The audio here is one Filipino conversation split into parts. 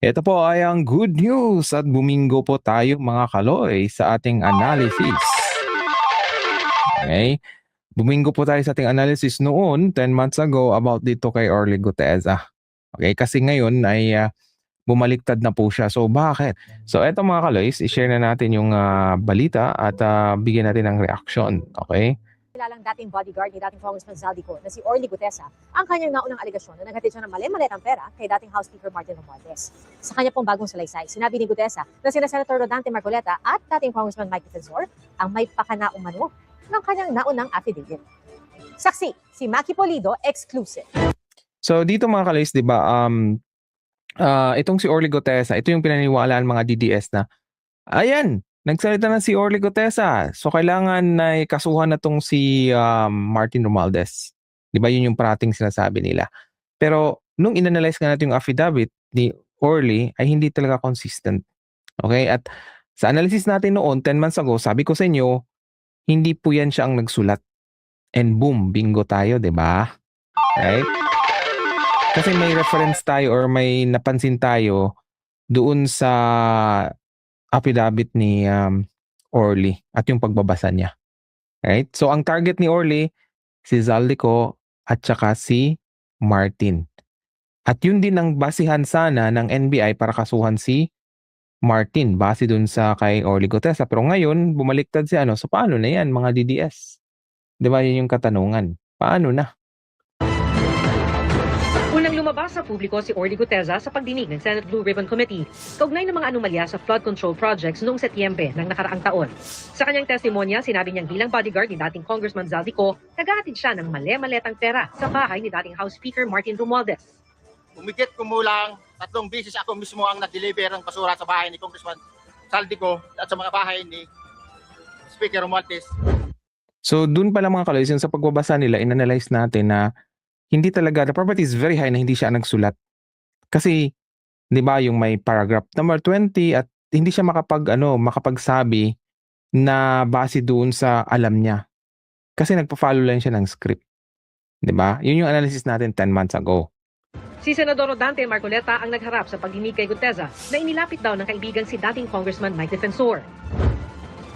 Ito po ay ang good news at bumingo po tayo mga kaloy sa ating analysis. Okay? Bumingo po tayo sa ating analysis noon, 10 months ago, about dito kay Orly Guteza. Okay? Kasi ngayon ay bumaliktad na po siya. So bakit? So eto mga kaloys, i-share na natin yung balita at bigyan natin ng reaction. Okay? Kilalang dating bodyguard ni dating Congressman Zaldico na si Orly Gutesa ang kanyang naunang alegasyon na naghatid siya ng mali-maletang pera kay dating House Speaker Martin Romualdez. Sa kanya pong bagong salaysay, sinabi ni Gutesa na sina Senator Rodante Marcoleta at dating Congressman Mike Defensor ang may pakanaumano ng kanyang naunang affidavit. Saksi, si Maki Polido, exclusive. So dito mga kaloys, di ba, itong si Orly Gutesa, ito yung pinaniwalaan mga DDS na, ayan, nagsalita na si Orly Gutesa. So kailangan na kasuhan na tong si Martin Romualdez. Di ba yun yung parating sinasabi nila. Pero nung inanalyze nga natin yung affidavit ni Orly ay hindi talaga consistent. Okay? At sa analysis natin noon, 10 months ago, sabi ko sa inyo, hindi po yan siya ang nagsulat. And boom, bingo tayo, di ba? Right? Kasi may reference tayo or may napansin tayo doon sa affidavit ni Orly at yung pagbabasa niya. Right? So ang target ni Orly, si Zaldico at saka si Martin. At yun din ang basihan sana ng NBI para kasuhan si Martin base dun sa kay Orly Gutesa. Pero ngayon, bumaliktad si ano. So paano na yan mga DDS? Di ba yun yung katanungan? Paano na? Unang lumabas sa publiko si Orly Guteza sa pagdinig ng Senate Blue Ribbon Committee kaugnay ng mga anomalya sa flood control projects noong Setyembre ng nakaraang taon. Sa kanyang testimonya, sinabi niyang bilang bodyguard ni dating Congressman Zaldico, naghahatid siya ng mali-maletang pera sa bahay ni dating House Speaker Martin Romualdez. Umigit kumulang 3 beses ako mismo ang nag-deliver ng basura sa bahay ni Congressman Zaldico at sa mga bahay ni Speaker Romualdez. So dun pala mga kaloys, yung sa pagbabasa nila, inanalyze natin na hindi talaga, the probability is very high na hindi siya nagsulat. Kasi, di ba, yung may paragraph number 20 at hindi siya makapagsabi na base doon sa alam niya. Kasi nagpa-follow lang siya ng script. Di ba? Yun yung analysis natin 10 months ago. Si Senador Rodante Marcoleta ang nagharap sa pagdinig kay Guteza na inilapit daw ng kaibigan si dating Congressman Mike Defensor.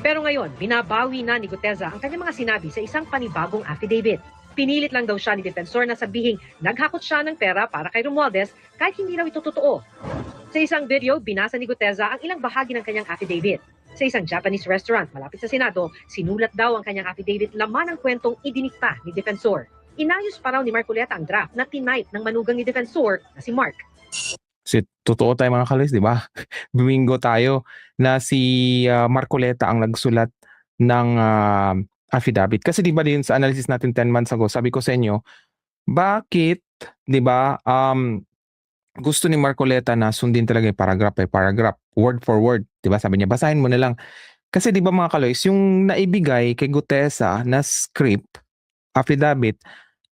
Pero ngayon, binabawi na ni Guteza ang kanyang mga sinabi sa isang panibagong affidavit. Pinilit lang daw siya ni Defensor na sabihing naghakot siya ng pera para kay Romualdez kahit hindi raw ito totoo. Sa isang video, binasa ni Guteza ang ilang bahagi ng kanyang affidavit. Sa isang Japanese restaurant malapit sa Senado, sinulat daw ang kanyang affidavit laman ng kwentong idinikta ni Defensor. Inayos pa raw ni Marcoleta ang draft na tinipe ng manugang ni Defensor na si Mark. Kasi totoo tayo mga kalis, di ba? Bingo tayo na si Marcoleta ang nagsulat ng affidavit. Kasi di ba din sa analysis natin 10 months ago, sabi ko sa inyo, bakit, di ba, gusto ni Marcoleta na sundin talaga yung paragraph by paragraph, word for word. Di ba? Sabi niya, basahin mo na lang. Kasi di ba mga kaloys, yung naibigay kay Gutesa na script, affidavit,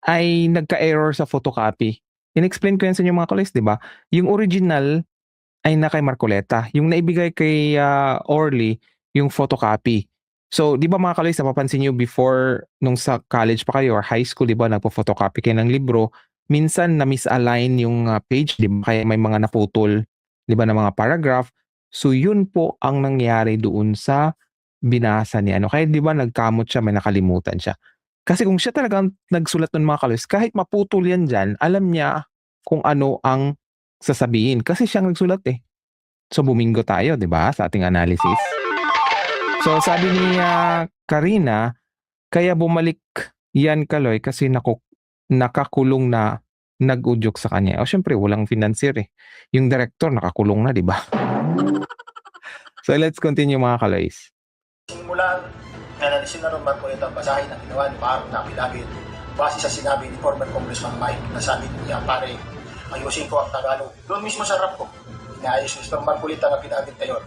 ay nagka-error sa photocopy. In-explain ko yan sa inyo mga kaloys, di ba? Yung original ay na kay Marcoleta. Yung naibigay kay Orly, yung photocopy. So, di ba mga kaloys, napapansin nyo before nung sa college pa kayo or high school, di ba, nagpo-photocopy kayo ng libro, minsan na misalign yung page, di ba, kaya may mga naputol, di ba, na mga paragraph. So, yun po ang nangyari doon sa binasa ni ano. Kaya di ba, nagkamot siya, may nakalimutan siya. Kasi kung siya talagang nagsulat ng mga kaloys, kahit maputol yan dyan, alam niya kung ano ang sasabihin. Kasi siyang nagsulat eh. So, bumingo tayo, di ba, sa ating analysis. So sabi ni Karina, kaya bumalik yan Kaloy kasi nakakulong na nag-udyok sa kanya. O syempre walang financier eh. Yung director nakakulong na, di ba? So let's continue mga Kaloys. Simulan na nalisin na rin Marcoleta ang basahin ang ginawa ni Mark na affidavit base sa sinabi ni former Congressman Mike na sabi niya, pare, ayusin ko ang Tagalog. Doon mismo sa rap ko, inaayos ni Mr. Marcoleta ang affidavit na yun.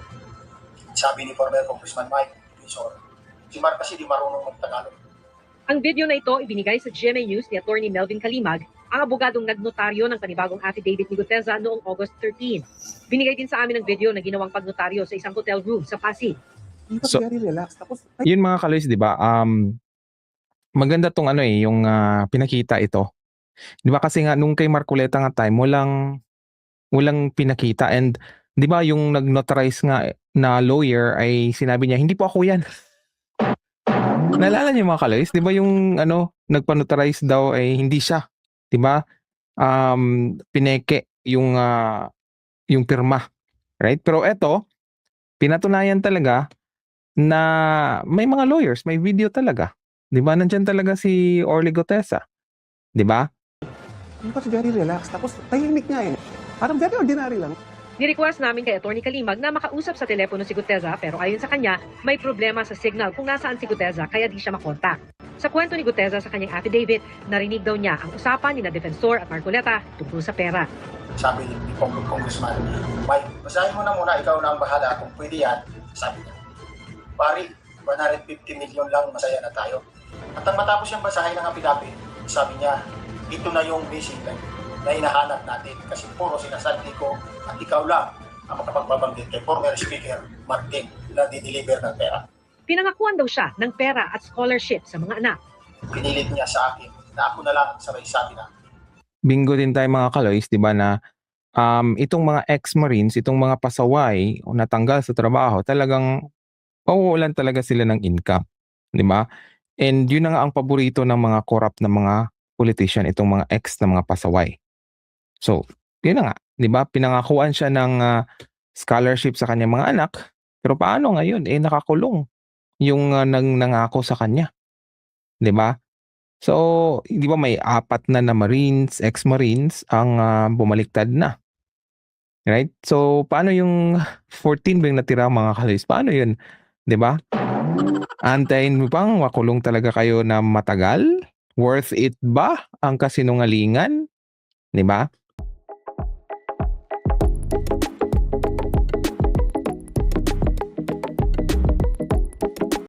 Sabi ni former Congressman Mike Defensor, si Mark kasi di marunong mag-Tagalog. Ang video na ito ibinigay sa GMA News ni Attorney Melvin Kalimag, ang abogadong nagnotaryo ng panibagong affidavit ni Guteza noong August 13. Binigay din sa amin ang video na ginawang pagnotaryo sa isang hotel room sa Pasig. So, yun mga kaloys, di ba? Maganda tong ano eh, yung pinakita ito. Di ba kasi nga nung kay Marcoleta nga time, walang Walang pinakita and 'di ba yung nag-notarize nga na lawyer ay sinabi niya, "Hindi po ako 'yan." Naalala niyo mga kaloys, 'di ba yung ano, nagpa-notarize daw ay hindi siya, 'di ba? Pineke yung pirma, right? Pero eto, pinatunayan talaga na may mga lawyers, may video talaga. 'Di ba? Nandiyan talaga si Orly Gutesa, 'di ba? He was very relaxed. Tapos tahimik nga eh. Parang very ordinary lang. Ni-request namin kay Atty. Kalimag na makausap sa telepono si Gutesa pero ayon sa kanya, may problema sa signal kung nasaan si Gutesa kaya di siya makontak. Sa kwento ni Gutesa sa kanyang affidavit, narinig daw niya ang usapan ni na Defensor at Marcoleta tungkol sa pera. Sabi ni Congressman Mike, basahin mo na muna, ikaw na ang bahala kung pwede yan. Sabi niya, pari, 150 million lang, masaya na tayo. At ang matapos yung basahin ng affidavit, sabi niya, ito na yung missing line na hinahanap natin kasi puro sinasabi ko at ikaw lang ang makapagbabanggit kay former Speaker Martin na di-deliver ng pera. Pinangakuan daw siya ng pera at scholarship sa mga anak. Pinilit niya sa akin na ako na lang sabay sabi na, Bingo din tayo mga kaloys, 'di ba na itong mga ex-Marines, itong mga pasaway o natanggal sa trabaho, talagang mawawalan talaga sila ng income, 'di ba? And yun na nga ang paborito ng mga corrupt na mga politician, itong mga ex na mga pasaway. So, yun na nga, 'di ba? Pinangakuan siya ng scholarship sa kanyang mga anak, pero paano ngayon eh nakakulong yung nangako sa kanya, 'di ba? So, 'di ba may 4 na Marines, ex-Marines ang bumaliktad na. Right? So, paano yung 14 ba yung natira mga kaloys? Paano yun? 'Di ba? Antayin mo pang makulong talaga kayo na matagal? Worth it ba ang kasinungalingan? 'Di ba?